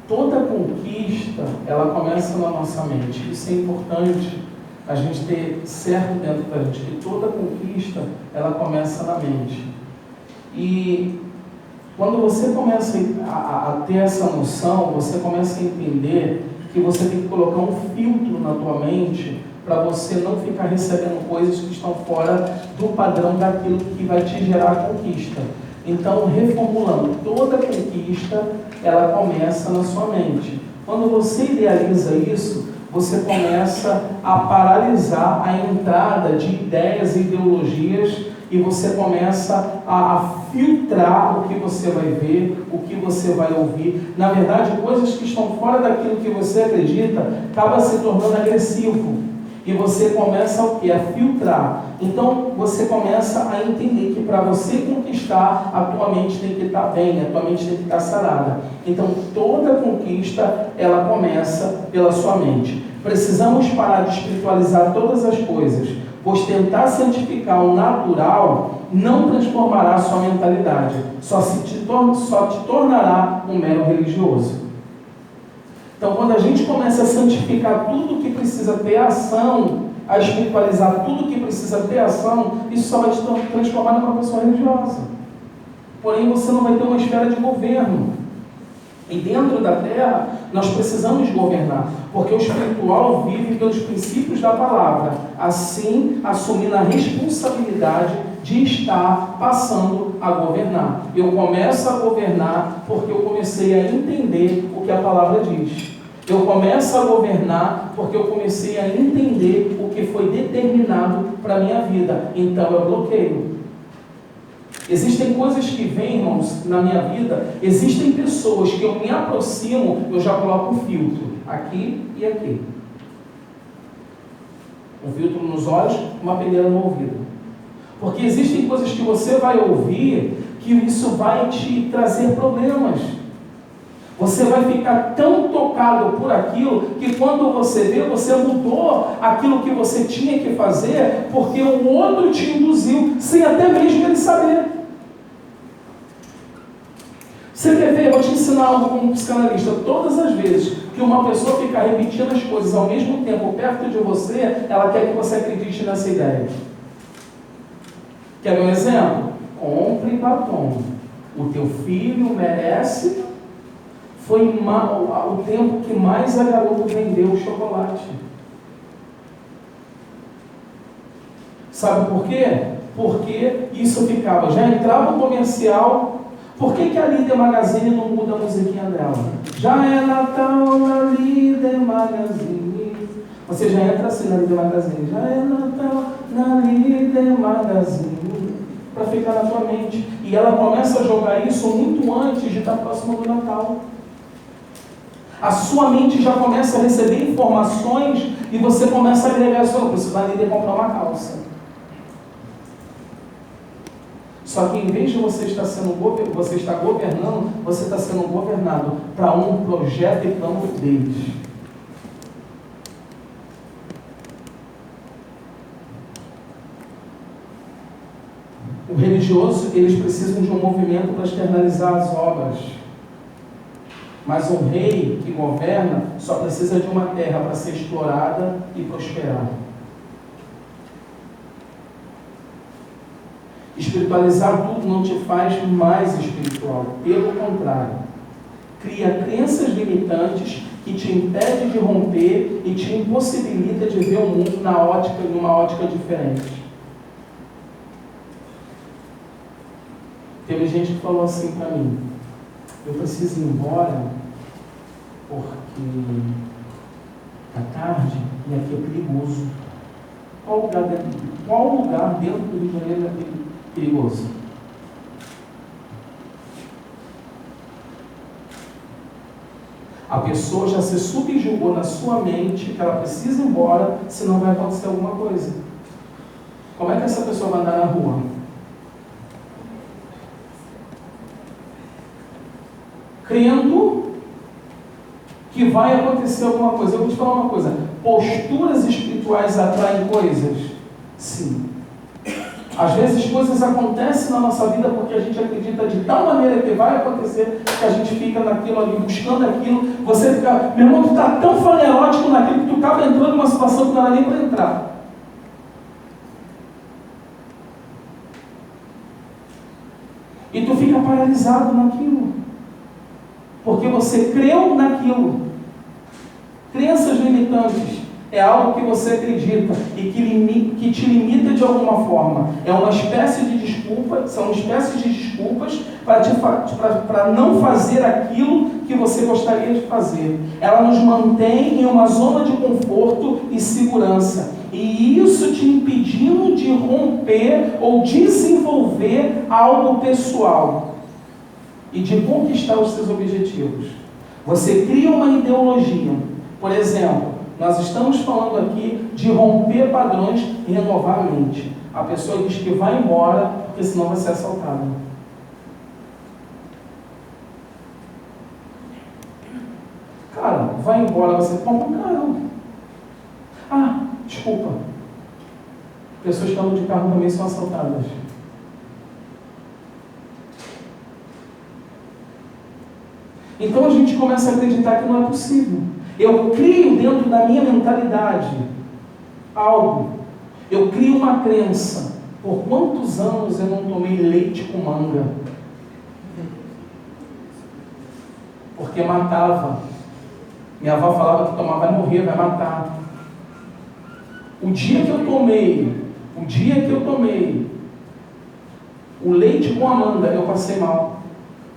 Toda conquista, ela começa na nossa mente. Isso é importante a gente ter certo dentro da gente, que toda conquista, ela começa na mente. E quando você começa a ter essa noção, você começa a entender que você tem que colocar um filtro na tua mente para você não ficar recebendo coisas que estão fora do padrão daquilo que vai te gerar conquista. Então, reformulando, toda conquista, ela começa na sua mente. Quando você idealiza isso, você começa a paralisar a entrada de ideias e ideologias e você começa a filtrar o que você vai ver, o que você vai ouvir. Na verdade, coisas que estão fora daquilo que você acredita, acaba se tornando agressivo. E você começa o quê? A filtrar. Então, você começa a entender que para você conquistar, a tua mente tem que estar bem, a tua mente tem que estar sarada. Então, toda conquista, ela começa pela sua mente. Precisamos parar de espiritualizar todas as coisas, pois tentar santificar o natural não transformará a sua mentalidade, só te tornará um mero religioso. Então, quando a gente começa a santificar tudo que precisa ter ação, a espiritualizar tudo que precisa ter ação, isso só vai te transformar numa pessoa religiosa. Porém, você não vai ter uma esfera de governo. E dentro da terra, nós precisamos governar, porque o espiritual vive pelos princípios da palavra, assim assumindo a responsabilidade de estar passando a governar. Eu começo a governar porque eu comecei a entender o que a palavra diz. Eu começo a governar porque eu comecei a entender o que foi determinado para a minha vida. Então eu bloqueio. Existem coisas que vêm, irmãos, na minha vida. Existem pessoas que eu me aproximo, eu já coloco um filtro, aqui e aqui. Um filtro nos olhos, uma peneira no ouvido. Porque existem coisas que você vai ouvir, que isso vai te trazer problemas. Você vai ficar tão tocado por aquilo, que quando você vê, você mudou aquilo que você tinha que fazer, porque o outro te induziu, sem até mesmo ele saber. Você quer ver? Eu vou te ensinar algo como psicanalista. Todas as vezes que uma pessoa ficar repetindo as coisas ao mesmo tempo perto de você, ela quer que você acredite nessa ideia. Quer ver um exemplo? Compre batom. O teu filho merece. Foi o tempo que mais a garota vendeu o chocolate. Sabe por quê? Porque isso ficava, já entrava o comercial. Por que a Líder Magazine não muda a musiquinha dela? Já é Natal na Líder Magazine. Você já entra assim na Líder Magazine. Já é Natal na Líder Magazine. Para ficar na tua mente. E ela começa a jogar isso muito antes de estar próximo do Natal. A sua mente já começa a receber informações e você começa a agregar isso. Eu preciso na Líder comprar uma calça. Só que em vez de você estar governando, você está sendo governado para um projeto e plano deles. O religioso, eles precisam de um movimento para externalizar as obras. Mas um rei que governa só precisa de uma terra para ser explorada e prosperar. Espiritualizar tudo não te faz mais espiritual. Pelo contrário, cria crenças limitantes que te impedem de romper e te impossibilita de ver o mundo numa ótica diferente. Teve gente que falou assim para mim: eu preciso ir embora porque está tarde e aqui é perigoso. Qual lugar dentro do Rio de Janeiro é perigoso? A pessoa já se subjugou na sua mente que ela precisa ir embora, senão vai acontecer alguma coisa. Como é que essa pessoa vai andar na rua? Crendo que vai acontecer alguma coisa. Eu vou te falar uma coisa: posturas espirituais atraem coisas? Sim. Às vezes coisas acontecem na nossa vida porque a gente acredita de tal maneira que vai acontecer que a gente fica naquilo ali, buscando aquilo. Você fica, meu irmão, tu está tão fanerótico naquilo que tu acaba entrando numa situação que não era nem para entrar. E tu fica paralisado naquilo. Porque você creu naquilo. Crenças limitantes é algo que você acredita e que te limita de alguma forma. É uma espécie de desculpa, são espécies de desculpas para não fazer aquilo que você gostaria de fazer. Ela nos mantém em uma zona de conforto e segurança. E isso te impedindo de romper ou desenvolver algo pessoal e de conquistar os seus objetivos. Você cria uma ideologia. Por exemplo, nós estamos falando aqui de romper padrões e renovar a mente. A pessoa diz que vai embora porque senão vai ser assaltada. Cara, vai embora, você compra um carro. Ah, desculpa. Pessoas que andam de carro também são assaltadas. Então a gente começa a acreditar que não é possível. Eu crio dentro da minha mentalidade algo. Eu crio uma crença. Por quantos anos eu não tomei leite com manga? Porque matava. Minha avó falava que tomar vai morrer, vai matar. O dia que eu tomei o leite com a manga, eu passei mal.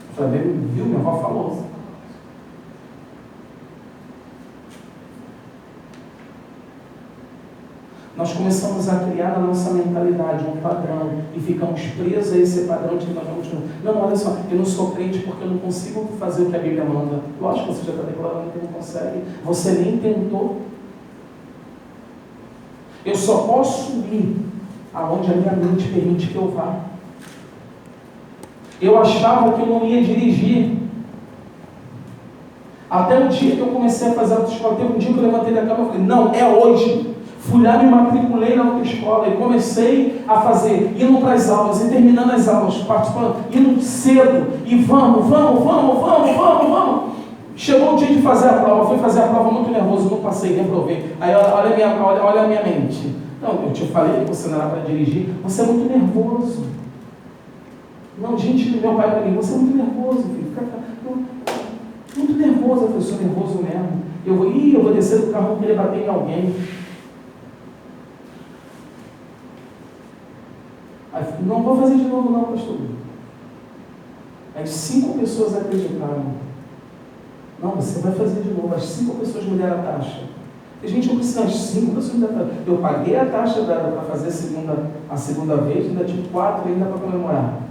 Eu falei, viu? Minha avó falou. Nós começamos a criar na nossa mentalidade um padrão e ficamos presos a esse padrão de que nós vamos... Não, olha só, eu não sou crente porque eu não consigo fazer o que a Bíblia manda. Lógico que você já está declarando que não consegue. Você nem tentou. Eu só posso ir aonde a minha mente permite que eu vá. Eu achava que eu não ia dirigir. Até o dia que eu comecei a fazer a autoescola, teve um dia que eu levantei da cama e falei, não, é hoje. Fui lá, me matriculei na autoescola e comecei a fazer, indo para as aulas e terminando as aulas, participando, indo cedo e vamos. Chegou o dia de fazer a prova, fui fazer a prova muito nervoso, não passei, reprovei. Aí olha a minha mente. Não, eu te falei que você não era para dirigir, você é muito nervoso. Não, gente, meu pai para mim, você é muito nervoso, filho. Muito nervoso, eu falei, sou nervoso mesmo. Eu vou descer do carro, não querer bater em alguém. Aí, não vou fazer de novo não, pastor. As 5 pessoas acreditaram. Não, você vai fazer de novo. As 5 pessoas me deram a taxa. E, gente, eu preciso das 5 pessoas me deram a taxa. Eu paguei a taxa dela para fazer a segunda vez, ainda tive 4 ainda para comemorar.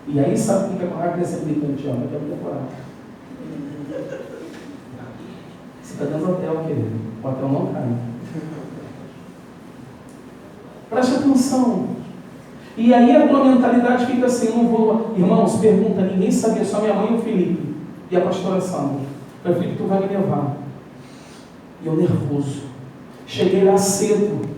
E aí, sabe o que é a criança gritante? Olha, quero decorar. Você está dentro do hotel, querido. O hotel não cai. Preste atenção. E aí a tua mentalidade fica assim, não vou... Irmãos, pergunta, ninguém sabia, só minha mãe e o Felipe. E a pastora Sandra. Eu falei, Felipe, tu vai me levar. E eu nervoso. Cheguei lá cedo.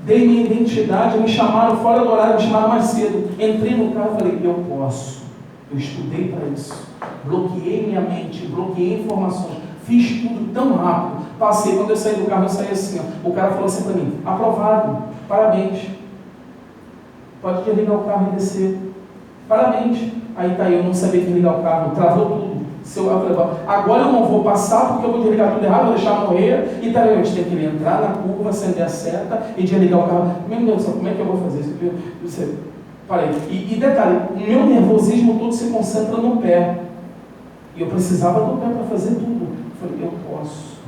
Dei minha identidade, me chamaram fora do horário, me chamaram mais cedo. Entrei no carro e falei, eu posso. Eu estudei para isso. Bloqueei minha mente, bloqueei informações. Fiz tudo tão rápido. Passei, quando eu saí do carro, eu saí assim, ó. O cara falou assim para mim, aprovado, parabéns. Pode desligar o carro e descer. Parabéns. Aí tá, eu não sabia desligar o carro, travou tudo. Agora eu não vou passar porque eu vou desligar tudo errado, vou deixar morrer. E daí a gente tem que entrar na curva, acender a seta e desligar o carro. Meu Deus do céu, como é que eu vou fazer isso? Parei. E detalhe, o meu nervosismo todo se concentra no pé. E eu precisava do pé para fazer tudo. Eu falei, eu posso.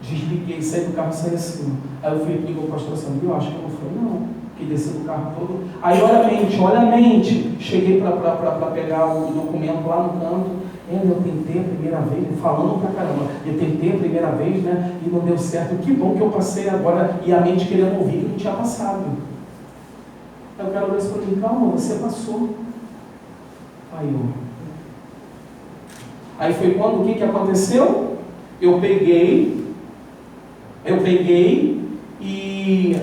Desliguei, saí do carro e saí assim. Aí eu fui ligou o pastor Sandro, eu acho que eu não fui, não. Que desceu do carro todo. Aí olha a mente. Cheguei para pegar o documento lá no canto. Eu tentei a primeira vez, falando pra caramba. Eu tentei a primeira vez, né? E não deu certo. Que bom que eu passei agora. E a mente querendo ouvir que não tinha passado. Aí o cara olhou para mim, calma, você passou. Aí eu. Aí foi quando, o que aconteceu? Eu peguei e...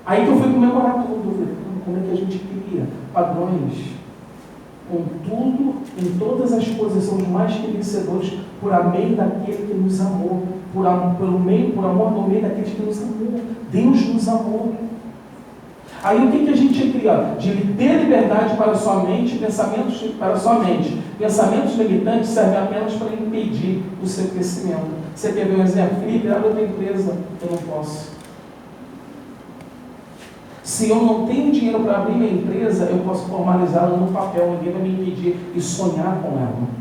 Aí que eu fui comemorar tudo. Eu falei, como é que a gente cria padrões? Contudo, em todas as coisas somos mais que vencedores por meio daquele que nos amou, por amor no meio daquele que nos amou. Deus nos amou. Aí o que a gente cria? De ter liberdade para a sua mente, pensamentos limitantes servem apenas para impedir o seu crescimento. Você quer ver um exemplo? Felipe, abre a tua empresa. Eu não posso. Se eu não tenho dinheiro para abrir minha empresa, eu posso formalizá-la no papel, ninguém vai me impedir e sonhar com ela.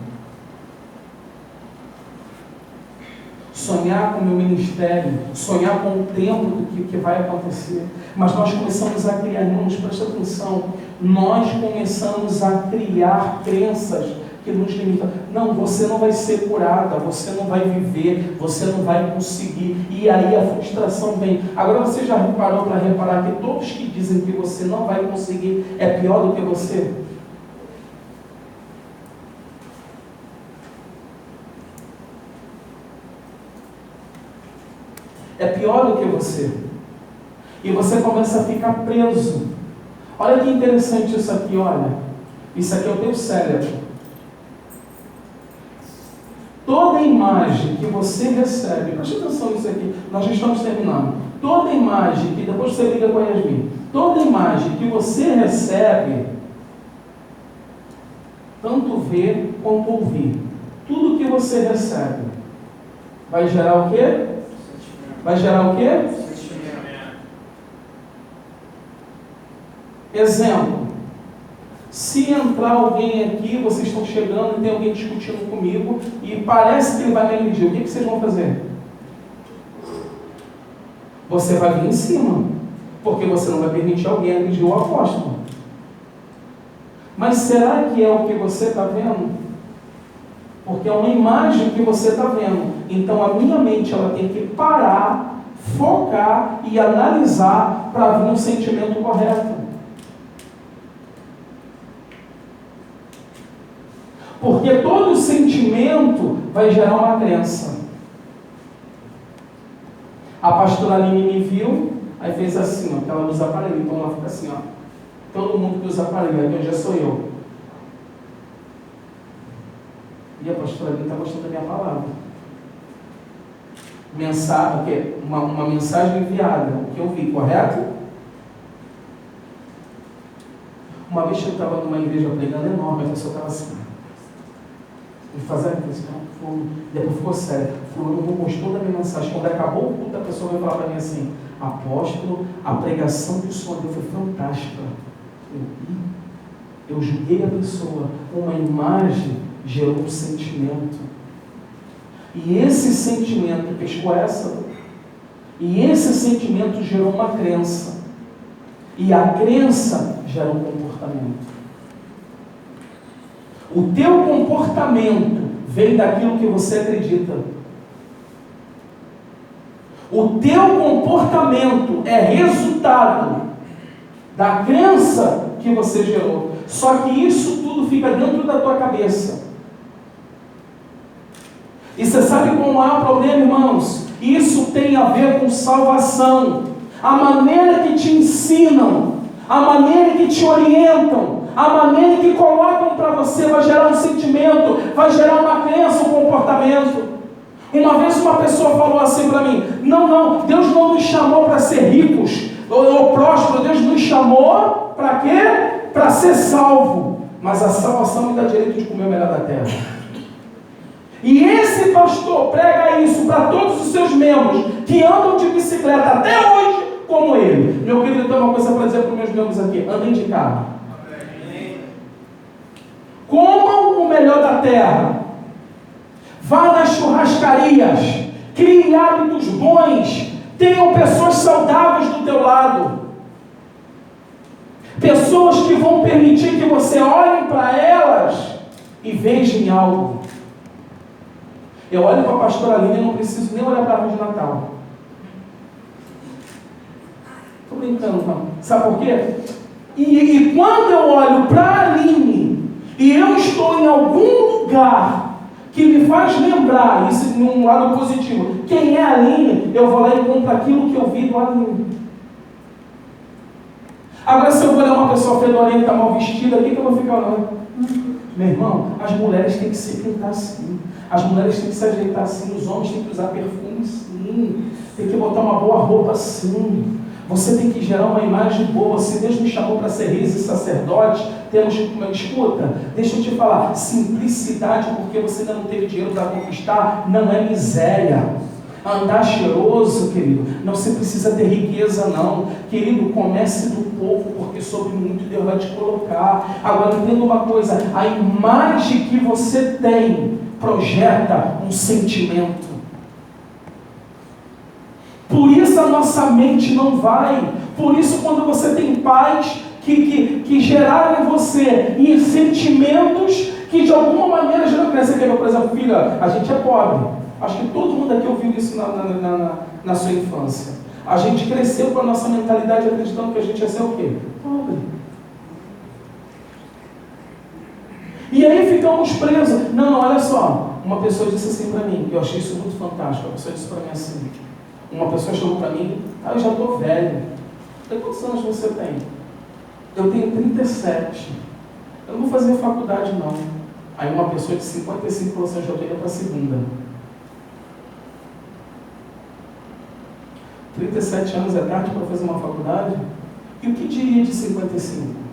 Sonhar com o meu ministério, sonhar com o tempo do que vai acontecer. Mas nós começamos a criar, irmãos, presta atenção, nós começamos a criar crenças que nos limitam. Não, você não vai ser curada, você não vai viver, você não vai conseguir. E aí a frustração vem. Agora você já parou para reparar que todos que dizem que você não vai conseguir é pior do que você? É pior do que você. E você começa a ficar preso. Olha que interessante isso aqui, olha. Isso aqui é o teu cérebro. Toda imagem que você recebe, preste atenção nisso aqui, nós já estamos terminando. Toda imagem que, depois você liga com a Yasmin, toda imagem que você recebe, tanto ver quanto ouvir, tudo que você recebe, vai gerar o quê? Vai gerar o quê? Exemplo. Se entrar alguém aqui, vocês estão chegando e tem alguém discutindo comigo e parece que ele vai me agredir, o que vocês vão fazer? Você vai vir em cima, porque você não vai permitir alguém agredir o apóstolo. Mas será que é o que você está vendo? Porque é uma imagem que você está vendo. Então a minha mente ela tem que parar, focar e analisar para vir um sentimento correto. Porque todo sentimento vai gerar uma crença. A pastora Aline me viu, aí fez assim, ó, porque ela usa aparelho, então ela fica assim, ó. Todo mundo que usa aparelho, aqui hoje sou eu. E a pastora Aline está gostando da minha palavra. Mensagem, o quê? Uma mensagem enviada, o que eu vi, correto? Uma vez eu estava numa igreja pregando enorme, a pessoa estava assim. E fazendo isso, depois ficou sério. Fulano não gostou da minha mensagem. Quando acabou o culto, a pessoa veio falar para mim assim: apóstolo, a pregação que o senhor deu foi fantástica. Eu julguei a pessoa. Uma imagem gerou um sentimento. E esse sentimento pescou essa. E esse sentimento gerou uma crença. E a crença gera um comportamento. O teu comportamento vem daquilo que você acredita. O teu comportamento é resultado da crença que você gerou. Só que isso tudo fica dentro da tua cabeça. E você sabe qual é o problema, irmãos? Isso tem a ver com salvação. A maneira que te ensinam, a maneira que te orientam, a maneira que colocam para você vai gerar um sentimento, vai gerar uma crença, um comportamento. Uma vez uma pessoa falou assim para mim: não, Deus não nos chamou para ser ricos ou prósperos, Deus nos chamou para quê? Para ser salvo. Mas a salvação me dá direito de comer o melhor da terra. E esse pastor prega isso para todos os seus membros que andam de bicicleta até hoje como ele. Meu querido, eu tenho uma coisa para dizer para os meus membros aqui: andem de carro. Comam o melhor da terra. Vá nas churrascarias. Criem hábitos bons. Tenham pessoas saudáveis do teu lado. Pessoas que vão permitir que você olhe para elas e veja algo. Eu olho para a pastora Aline e não preciso nem olhar para a árvore de Natal. Estou brincando, não. Sabe por quê? E quando eu olho para a Aline e eu estou em algum lugar que me faz lembrar, isso num lado positivo, quem é a Aline, eu vou lá e compro aquilo que eu vi do Aline. Agora, se eu vou olhar uma pessoa fedorenta, mal vestida, o que eu vou ficar olhando? Meu irmão, as mulheres têm que se pintar assim, as mulheres têm que se ajeitar assim, os homens têm que usar perfume sim, tem que botar uma boa roupa assim. Você tem que gerar uma imagem boa. Se Deus me chamou para ser reis e sacerdote, temos uma escuta. Deixa eu te falar, simplicidade, porque você ainda não teve dinheiro para conquistar, não é miséria. Andar cheiroso, querido, não se precisa ter riqueza não. Querido, comece do pouco, porque sobre muito Deus vai te colocar. Agora entenda uma coisa, a imagem que você tem projeta um sentimento. Por isso a nossa mente não vai. Por isso quando você tem pais que geraram em você e sentimentos que de alguma maneira geram criança. Por exemplo, filha, a gente é pobre. Acho que todo mundo aqui ouviu isso na sua infância. A gente cresceu com a nossa mentalidade acreditando que a gente ia ser o quê? Pobre. E aí ficamos presos. Não, olha só. Uma pessoa disse assim para mim, eu achei isso muito fantástico. A pessoa disse para mim assim. Uma pessoa chegou para mim, eu já estou velho. Quantos anos você tem? Eu tenho 37. Eu não vou fazer faculdade não. Aí uma pessoa de 55 falou assim, eu já estou indo para a segunda. 37 anos é tarde para fazer uma faculdade? E o que diria de 55?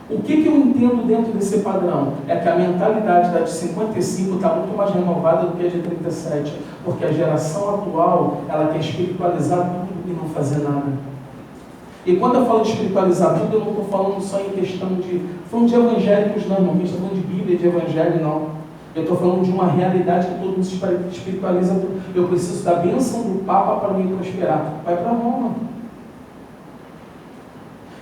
O que eu entendo dentro desse padrão? É que a mentalidade da de 55 está muito mais renovada do que a de 37. Porque a geração atual, ela quer espiritualizar tudo e não fazer nada. E quando eu falo de espiritualizar tudo, eu não estou falando só em questão de... falando de evangélicos não, irmão. Estou falando de Bíblia, de evangelho, não. Eu estou falando de uma realidade que todo mundo se espiritualiza. Eu preciso da bênção do Papa para me prosperar. Vai para Roma.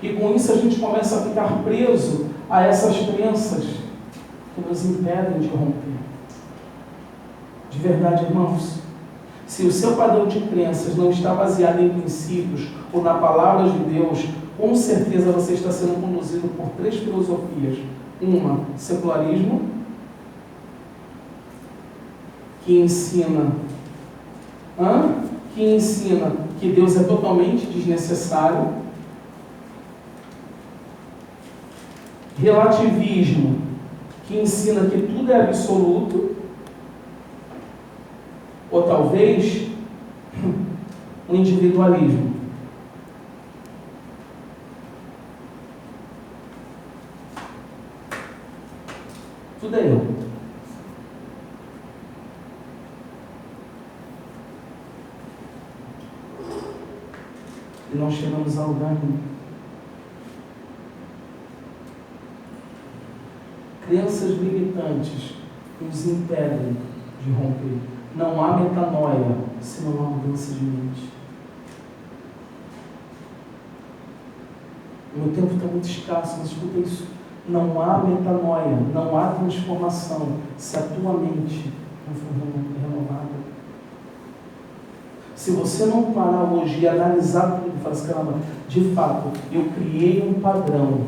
E com isso a gente começa a ficar preso a essas crenças que nos impedem de romper. De verdade, irmãos, se o seu padrão de crenças não está baseado em princípios ou na palavra de Deus, com certeza você está sendo conduzido por 3 filosofias. Uma, secularismo, que ensina que Deus é totalmente desnecessário. Relativismo, que ensina que tudo é absoluto. Ou talvez o individualismo. Tudo é eu. E nós chegamos a lugar nenhum. Crenças limitantes nos impedem de romper. Não há metanoia se não há mudança de mente. O meu tempo está muito escasso, mas escuta isso. Não há metanoia, não há transformação se a tua mente não for renovada. Se você não parar hoje e analisar tudo e falar assim, caramba, de fato, eu criei um padrão.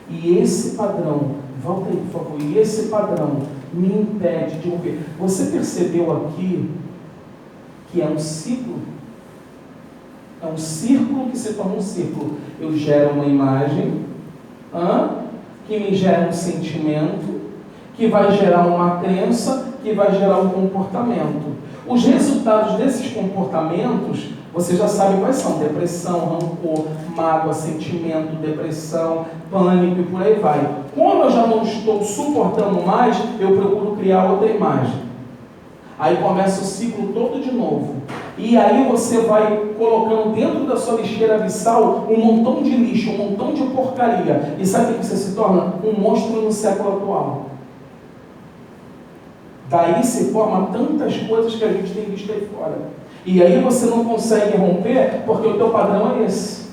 E esse padrão, volta aí por favor, e esse padrão me impede de romper. Você percebeu aqui que é um ciclo? É um círculo que se torna um círculo. Eu gero uma imagem, que me gera um sentimento, que vai gerar uma crença, que vai gerar um comportamento. Os resultados desses comportamentos, você já sabe quais são: depressão, rancor, mágoa, sentimento, depressão, pânico e por aí vai. Como eu já não estou suportando mais, eu procuro criar outra imagem. Aí começa o ciclo todo de novo. E aí você vai colocando dentro da sua lixeira abissal um montão de lixo, um montão de porcaria. E sabe o que você se torna? Um monstro no século atual. Daí se forma tantas coisas que a gente tem visto aí fora. E aí você não consegue romper porque o teu padrão é esse.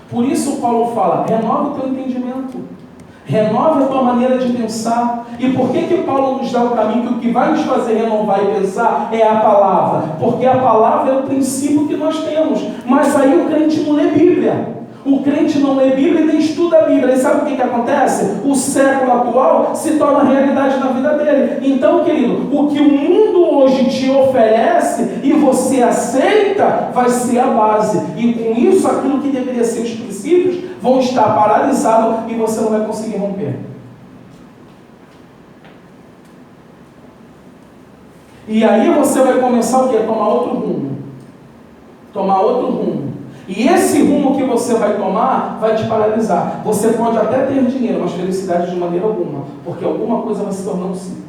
Por isso Paulo fala, renova o teu entendimento. Renova a tua maneira de pensar. E por que Paulo nos dá o caminho que o que vai nos fazer renovar e pensar é a palavra? Porque a palavra é o princípio que nós temos. Mas aí o crente não lê Bíblia. O crente não lê Bíblia e nem estuda a Bíblia. E sabe o que acontece? O século atual se torna realidade na vida dele. Então, querido, o que o mundo hoje te oferece e você aceita, vai ser a base. E com isso, aquilo que deveria ser os princípios vão estar paralisados e você não vai conseguir romper. E aí você vai começar o quê? Tomar outro rumo. Tomar outro rumo. E esse rumo que você vai tomar vai te paralisar. Você pode até ter dinheiro, mas felicidade de maneira alguma. Porque alguma coisa vai se tornar um ciclo.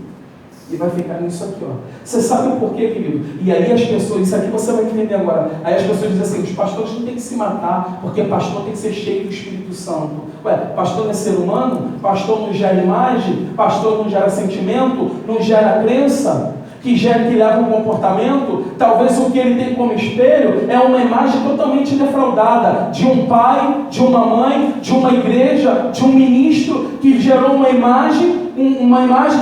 E vai ficar nisso aqui, ó. Você sabe por quê, querido? E aí as pessoas, isso aqui você vai entender agora. Aí as pessoas dizem assim, os pastores não têm que se matar, porque pastor tem que ser cheio do Espírito Santo. Ué, pastor não é ser humano? Pastor não gera imagem? Pastor não gera sentimento? Não gera crença? Que leva um comportamento? Talvez o que ele tem como espelho é uma imagem totalmente defraudada de um pai, de uma mãe, de uma igreja, de um ministro que gerou uma imagem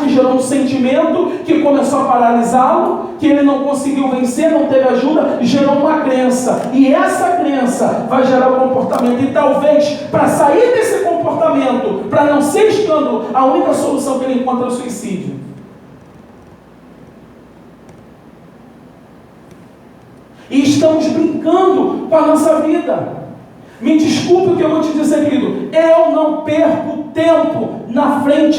que gerou um sentimento que começou a paralisá-lo, que ele não conseguiu vencer, não teve ajuda, gerou uma crença, e essa crença vai gerar um comportamento, e talvez para sair desse comportamento, para não ser escândalo, a única solução que ele encontra é o suicídio. E estamos brincando com a nossa vida. Me desculpe o que eu vou te dizer, querido. Eu não perco tempo na frente